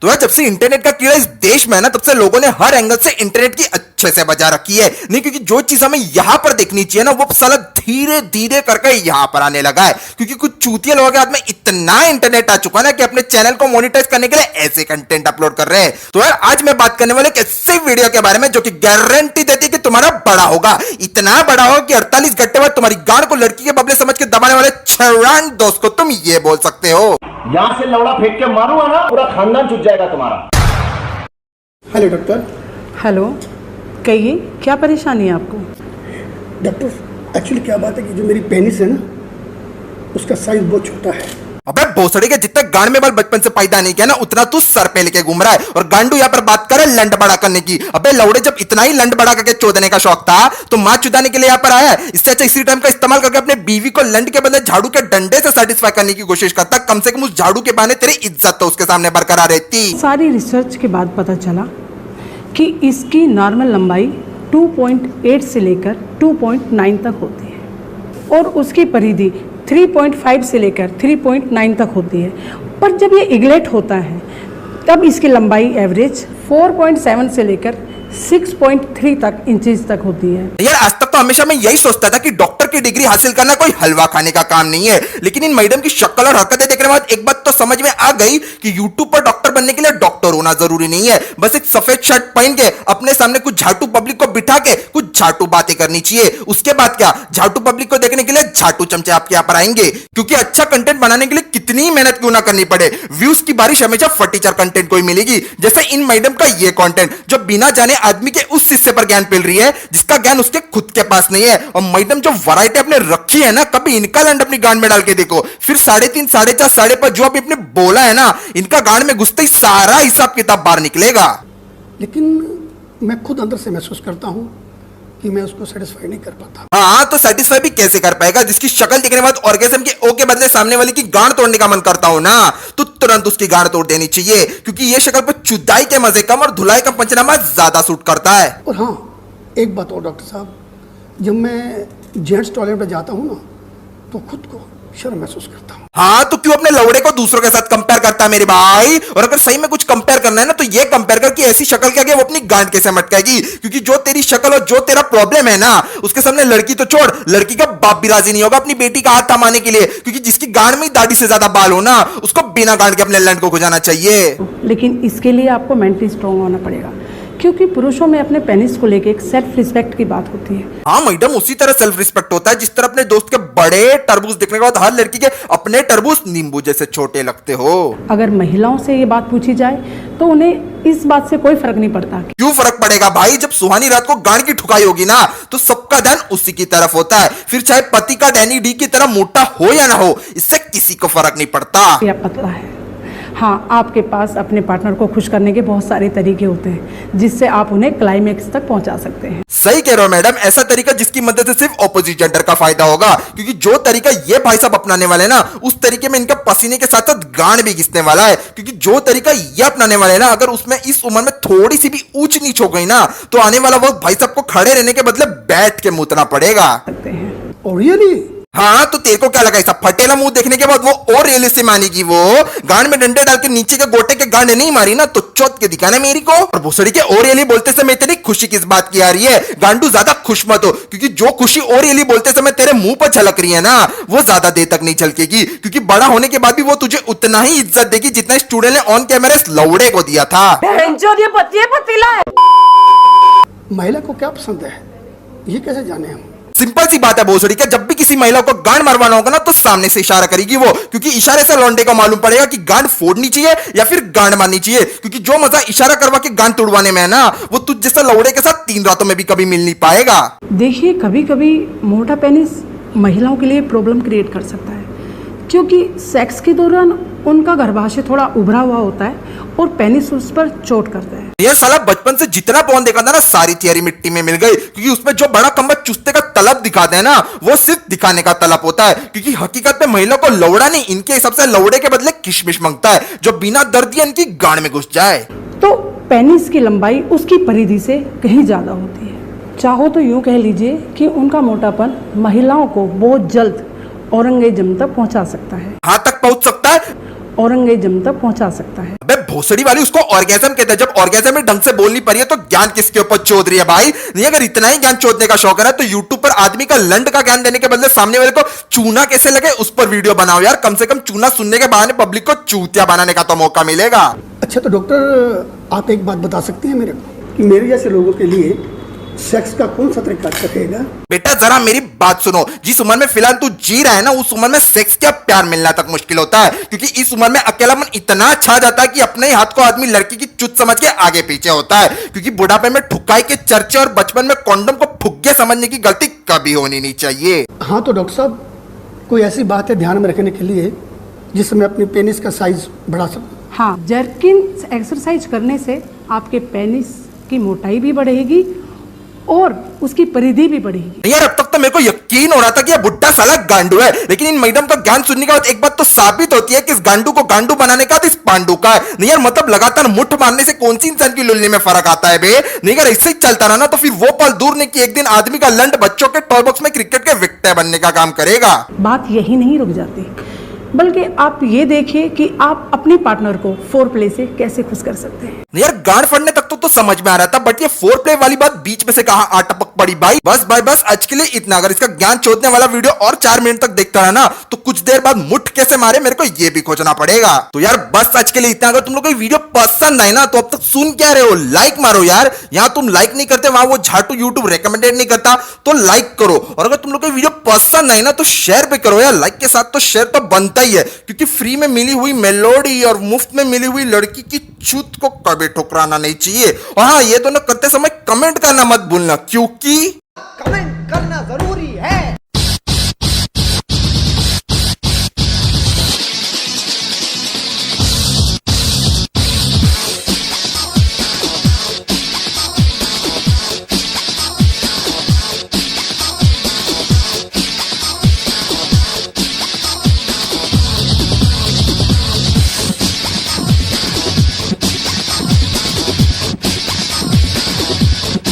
तो यार जब से इंटरनेट का कीड़ा इस देश में है ना, तब से लोगों ने हर एंगल से इंटरनेट की अच्छे से बजा रखी है। नहीं, क्योंकि जो चीज हमें यहां पर देखनी चाहिए ना, वो साला धीरे धीरे करके यहां पर आने लगा है। क्योंकि कुछ चूतिया लोगों के हाथ में इतना इंटरनेट आ चुका है ना कि अपने चैनल को मोनिटाइज करने के लिए ऐसे कंटेंट अपलोड कर रहे हैं। तो यार आज मैं बात करने वाले एक ऐसे वीडियो के बारे में जो कि गारंटी देती है कि तुम्हारा बड़ा होगा, इतना बड़ा होगा कि 48 घंटे बाद तुम्हारी गांड को लड़की के बबले समझ के दबाने वाले छरान दोस्त को तुम ये बोल सकते हो, यहां से लौड़ा फेंक के मारूंगा ना, पूरा खानदान छूट जाएगा तुम्हारा। Hello doctor. हेलो, कहिए क्या परेशानी है आपको? डॉक्टर एक्चुअली क्या बात है कि जो मेरी पेनिस है ना, उसका साइज बहुत छोटा है। अबे भोसड़ी के जितना गांड में बाल बचपन से पैदा नहीं किया ना, उतना तू सर पे लेके घूम रहा है। और गांडू यहाँ पर बात करे लंड बड़ा करने की। अबे लौड़े, जब इतना ही लंड बड़ा करके चोदने का शौक था तो मां चुदाने के लिए यहाँ पर आया है। इससे अच्छा इसी टाइम का इस्तेमाल करके अपने बीवी को लंड के बदले झाड़ू के डंडे से सेटिस्फाई करने की कोशिश करता। कम से कम उस झाड़ू के बहाने तेरी इज्जत तो उसके सामने बरकरार रहती। सारी रिसर्च के बाद पता चला कि इसकी नॉर्मल लंबाई 2.8 से लेकर 2.9 तक होती है और उसकी परिधि 3.5 से लेकर 3.9 तक होती है। पर जब ये इग्लेट होता है तब इसकी लंबाई एवरेज 4.7 से लेकर 6.3 तक इंचेस तक होती है। यार आज तक तो हमेशा मैं यही सोचता था कि डॉक्टर की डिग्री हासिल करना कोई हलवा खाने का काम नहीं है, लेकिन इन मैडम की शक्ल और हरकतें देखने के बाद एक बात तो समझ में आ गई कि यूट्यूब पर डॉक्टर बनने के लिए डॉक्टर होना जरूरी नहीं है। बस एक सफेद शर्ट पहन के अपने सामने कुछ झाटू पब्लिक को बिठा के कुछ झाटू बातें करनी चाहिए। उसके बाद क्या, झाटू पब्लिक को देखने के लिए झाटू चमचे आपके यहाँ पर आएंगे। क्योंकि अच्छा कंटेंट बनाने के लिए कितनी मेहनत क्यों ना करनी पड़े, व्यूज की बारिश हमेशा फटीचर कंटेंट को ही मिलेगी। जैसे इन मैडम का ये कंटेंट जो बिना जाने आदमी के उस हिस्से पर ज्ञान पिल रही है जिसका ज्ञान उसके खुद के पास नहीं है। और मैडम जो वैरायटी अपने रखी है ना, कभी इनका लंड अपनी गांड में डाल के देखो, फिर 3.5, 4.5, 5.5 जो अभी अपने बोला है ना, इनका गांड में घुसते ही सारा हिसाब किताब बाहर निकलेगा। लेकिन मैं खुद अंदर से महसूस करता हूँ कि मैं उसको सेटिस्फाई नहीं कर पाता। हाँ तो सेटिस्फाई भी कैसे कर पाएगा जिसकी शक्ल देखने के बाद ऑर्गेज्म के ओ के बदले सामने वाले की गांड तोड़ने का मन करता हो ना, तो तुरंत उसकी गांड तोड़ देनी चाहिए। क्योंकि ये शक्ल पर चुदाई के मजे कम और धुलाई का पंचनामा ज्यादा सूट करता है। और हाँ, एक बात और डॉक्टर साहब, जब मैं जेंट्स टॉयलेट में जाता हूँ ना, तो खुद को शर्म महसूस करता हूँ। हाँ तो क्यों अपने लौड़े को दूसरों के साथ कंपेयर करता है मेरे भाई? और अगर सही में कुछ कंपेयर करना है ना, तो ये कंपेयर कर कि ऐसी शक्ल के आगे वो अपनी गांड कैसे मटकाएगी। क्योंकि जो तेरी शक्ल और जो तेरा प्रॉब्लम है ना, उसके सामने लड़की तो छोड़, लड़की का बाप भी राजी नहीं होगा अपनी बेटी का हाथ थमाने के लिए। क्योंकि जिसकी गांड में दाढ़ी से ज्यादा बाल हो ना, उसको बिना गांड के अपने लंड को खुजाना चाहिए। लेकिन इसके लिए आपको मेंटली स्ट्रांग होना पड़ेगा, क्योंकि पुरुषों में अपने पेनिस को लेकर एक सेल्फ रिस्पेक्ट की बात होती है। हाँ मैडम, उसी तरह सेल्फ रिस्पेक्ट होता है जिस तरह अपने दोस्त के बड़े तरबूज देखने के बाद हर लड़की के अपने तरबूज नींबू जैसे छोटे लगते हो। अगर महिलाओं से ये बात पूछी जाए तो उन्हें इस बात से कोई फर्क नहीं पड़ता। क्यों फर्क पड़ेगा भाई? जब सुहानी रात को गांड की ठुकाई होगी ना, तो सबका ध्यान उसी की तरफ होता है। फिर चाहे पति का डैनी डी की तरह मोटा हो या ना हो, इससे किसी को फर्क नहीं पड़ता। या पतला है। हाँ, आपके पास अपने पार्टनर को खुश करने के बहुत सारे तरीके होते हैं जिससे आप उन्हें क्लाइमेक्स तक पहुंचा सकते हैं। सही कह रहे हो मैडम, ऐसा तरीका जिसकी मदद से सिर्फ ऑपोजिट जेंडर का फायदा होगा। क्योंकि जो तरीका ये भाई साहब अपनाने वाले हैं ना, उस तरीके में इनका पसीने के साथ साथ गांड भी घिसने वाला है। क्योंकि जो तरीका ये अपनाने वाले हैं ना, अगर उसमें इस उम्र में थोड़ी सी भी ऊंच नीच हो गई ना, तो आने वाला वक्त भाई साहब को खड़े रहने के बदले बैठ के मुतना पड़ेगा। और रियली? हाँ तो तेरे को क्या लगा, सब फटेला मुंह देखने के बाद वो और रियलिस्टिक मानेगी? वो गांड में डंडे डाल के नीचे के गोटे के गांड नहीं मारी ना, तो चौथ के दिखाना मेरी को। और भोसड़ी के और रियली बोलते समय इतनी खुशी किस बात की आ रही है? गांडू ज्यादा खुश मत हो, क्योंकि जो खुशी और रियली बोलते समय तेरे मुंह पर झलक रही है ना, वो ज्यादा देर तक नहीं झलकेगी। क्योंकि बड़ा होने के बाद भी वो तुझे उतना ही इज्जत देगी जितना स्टूडेंट ने ऑन कैमरा लौड़े को दिया था। महिला को क्या पसंद है, ये कैसे जाने हम? सिंपल सी बात है भोसड़ी का, जब भी किसी महिला को गांड मरवाना होगा ना, तो सामने से इशारा करेगी वो। क्योंकि इशारे से लौंडे को मालूम पड़ेगा कि गांड फोड़नी चाहिए या फिर गांड मारनी चाहिए। क्योंकि जो मजा इशारा करवा के गांड तोड़वाने में है ना, वो तुझ जैसा लौड़े के साथ 3 रातों में भी कभी मिल नहीं पाएगा। देखिए, कभी कभी मोटा पेनिस महिलाओं के लिए प्रॉब्लम क्रिएट कर सकता है, क्योंकि सेक्स के दौरान उनका गर्भाशय थोड़ा उभरा हुआ होता है और पेनिस उस पर चोट करता है। ये साला बचपन से जितना पॉन देखा था ना, सारी थियरी मिट्टी में मिल गई। क्योंकि उसमें जो बड़ा खंबा चुस्ते का तलब दिखाते हैं ना, वो सिर्फ दिखाने का तलब होता है। क्योंकि हकीकत में महिला को लौड़ा नहीं, इनके हिसाब से लौड़े के बदले किशमिश मांगता है, जो बिना दर्दिया इनकी गांड में घुस जाए। तो पेनिस की लंबाई उसकी परिधि से कहीं ज्यादा होती है। चाहो तो यूं कह लीजिए कि उनका मोटापन महिलाओं को बहुत जल्द औरंगजेब तक पहुंचा सकता है। हाथ तक पहुंच सकता है। औरंगजेब तक पहुंचा सकता है। अबे भोसड़ी वाली, उसको ऑर्गेजम कहते हैं। जब ऑर्गेजम में ढंग से बोल नहीं पा रही है तो ज्ञान किसके ऊपर चोद रही है भाई? नहीं, अगर इतना ही ज्ञान चोदने का शौक है तो यूट्यूब पर आदमी का लंड का ज्ञान देने के बदले सामने वाले को चूना कैसे लगे उस पर वीडियो बनाओ यार। कम से कम चूना सुनने के बहाने पब्लिक को चूतिया बनाने का तो मौका मिलेगा। अच्छा, तो डॉक्टर आप एक बात बता सकते हैं मेरे को कि मेरे जैसे लोगों के लिए सेक्स का कौन सा तरीका अच्छा रहेगा? बेटा जरा मेरी बात सुनो। जिस उम्र में फिलहाल तू जी रहा है ना, उस उम्र में सेक्स क्या प्यार मिलना तक मुश्किल होता है, क्योंकि इस उम्र में अकेलापन इतना छा जाता है कि अपने ही हाथ को आदमी लड़की की चुत समझ के आगे पीछे होता है। क्योंकि बुढ़ापे में ठुकाई के चर्चे और बचपन में कॉन्डम को फुग्गे समझने की गलती कभी होनी नहीं चाहिए। हाँ, तो डॉक्टर साहब कोई ऐसी बात है ध्यान में रखने के लिए जिससे मैं अपनी पेनिस का साइज बढ़ा सकूं? हाँ, जर्किन एक्सरसाइज करने से आपके पेनिस की मोटाई भी बढ़ेगी और उसकी परिधि भी बढ़ेगी। यार अब तक तो मेरे को यकीन हो रहा था कि यह बुड्ढा साला गांडू है, लेकिन इन मैडम का ज्ञान सुनने के बाद एक बात तो साबित होती है कि इस गांडू को गांडू बनाने का तो इस पांडू का है। नहीं यार, मतलब लगातार मुठ मारने से कौन सी इंसान की लुल्ली में फर्क आता है बे? नहीं अगर ऐसे ही चलता रहा ना तो फिर वो पल दूर नहीं कि एक दिन आदमी का लंड बच्चों के टॉय बॉक्स में क्रिकेट के विकेट बनने का काम करेगा। बात यही नहीं रुक जाती, बल्कि आप ये देखिए कि आप अपने पार्टनर को फोर प्ले से कैसे खुश कर सकते हैं। यार गांड फड़ने तक तो समझ में आ रहा था, बट ये फोर प्ले वाली बात बीच में से कहां आ टपक पड़ी भाई? बस भाई बस, आज के लिए इतना। अगर इसका ज्ञान चोदने वाला वीडियो और 4 मिनट तक देखता रहा ना तो कुछ देर बाद मुठ कैसे मारे मेरे को ये भी खोजना पड़ेगा। तो यार बस आज के लिए इतना। अगर तुम लोग को वीडियो पसंद आई ना तो अब तक सुन क्या रहे हो, लाइक मारो यार। यहाँ तुम लाइक नहीं करते, वहां वो झाटू यूट्यूब रेकमेंडेड नहीं करता, तो लाइक करो। और अगर तुम लोग को वीडियो पसंद आई ना तो शेयर भी करो यार। लाइक के साथ तो शेयर तो बनता ही है, क्योंकि फ्री में मिली हुई मेलोडी और मुफ्त में मिली हुई लड़की की चूत को कभी ठुकराना नहीं चाहिए। और हाँ, ये दोनों करते समय कमेंट करना मत भूलना, क्योंकि कमेंट करना जरूर